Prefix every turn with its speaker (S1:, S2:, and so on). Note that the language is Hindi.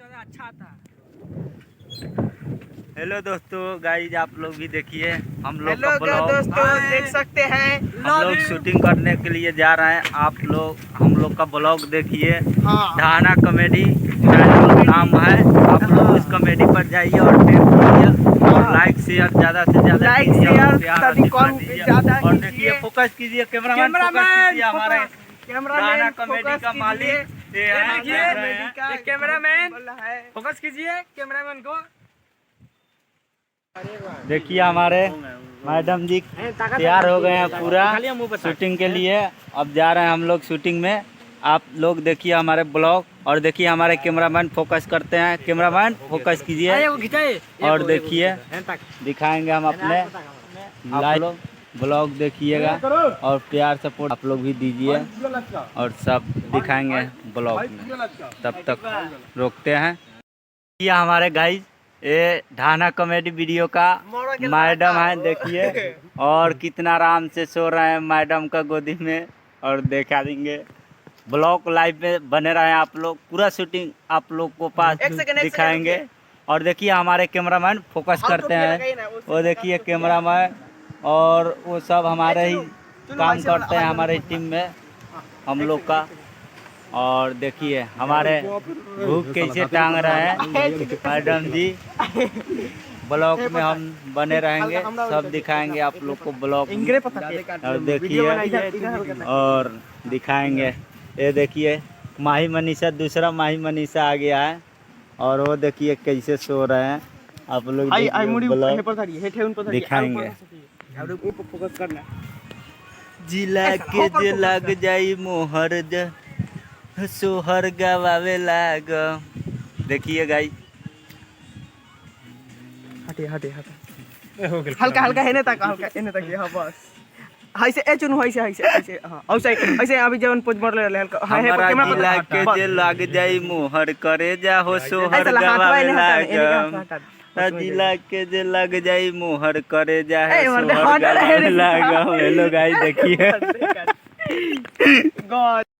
S1: अच्छा था।
S2: हेलो दोस्तों, गाइज आप लोग भी देखिए हम लोग का
S1: हेलो
S2: ब्लॉग।
S1: दोस्तों, देख सकते हैं
S2: हम लोग शूटिंग करने के लिए जा रहे हैं। आप लोग हम लोग का ब्लॉग देखिए।
S1: हाँ।
S2: ढाना कॉमेडी चैनल नाम है। आप लोग इस कॉमेडी पर जाइए और लाइक शेयर ज़्यादा से ज़्यादा
S1: लाइक
S2: कीजिए
S1: शेयर
S2: और प्यार
S1: सभी कम
S2: आशीर्वाद दीजिए।
S1: ज़्यादा
S2: और
S1: कीजिए।
S2: देखिए, फोकस कीजिए कैमरामैन, फोकस कीजिए हमारे ढाना कॉमेडी का मालिक
S1: कैमरामैन फोकस कीजिए कैमरामैन को।
S2: देखिए हमारे मैडम जी तैयार हो गए हैं पूरा शूटिंग के लिए। अब जा रहे हैं हम लोग शूटिंग में। आप लोग देखिए हमारे ब्लॉग और देखिए हमारे कैमरामैन फोकस करते हैं। कैमरामैन फोकस कीजिए और देखिए दिखाएंगे हम अपने। आप लोग ब्लॉग देखिएगा और प्यार सपोर्ट आप लोग भी दीजिए और सब दिखाएंगे ब्लॉग में। तब तक रोकते हैं। ये हमारे गाइज ये ढाना कॉमेडी वीडियो का मैडम है, देखिए और कितना आराम से सो रहे हैं मैडम का गोदी में। और देखा देंगे ब्लॉग लाइव में बने रहे आप लोग। पूरा शूटिंग आप लोग को पास दिखाएंगे। और देखिए हमारे कैमरामैन फोकस करते हैं। वो देखिए कैमरामैन और वो सब हमारे ही काम करते हैं हमारे टीम में हम लोग का। और देखिए हमारे भूख कैसे टांग रहे हैं मैडम जी। ब्लॉग में हम बने रहेंगे, सब दिखाएंगे आप लोग को ब्लॉग में। और देखिए और दिखाएंगे। ये देखिए माही मनीषा, दूसरा माही मनीषा आ गया है और वो देखिए कैसे सो रहे हैं। आप लोग ब्लॉग दिखाएंगे। जिला के जे लग जाई मोहर सोहर गवावे लाग। देखिए गाई
S1: हटे हटे हटे हल्का हल्का हेने तक, हल्का हेने तक। हां बस ऐसे ए चुनु ऐसे ऐसे ऐसे। हां ऐसे ऐसे अभी जवन पोज मार ले हल्का।
S2: हमारा जिला के जे लग जाई मोहर करे जा हो सोहर गवावे लाग। जिला के जे लग जाई मोहर करे जा है सोहर गवावे लाग। हेलो गाई देखिए।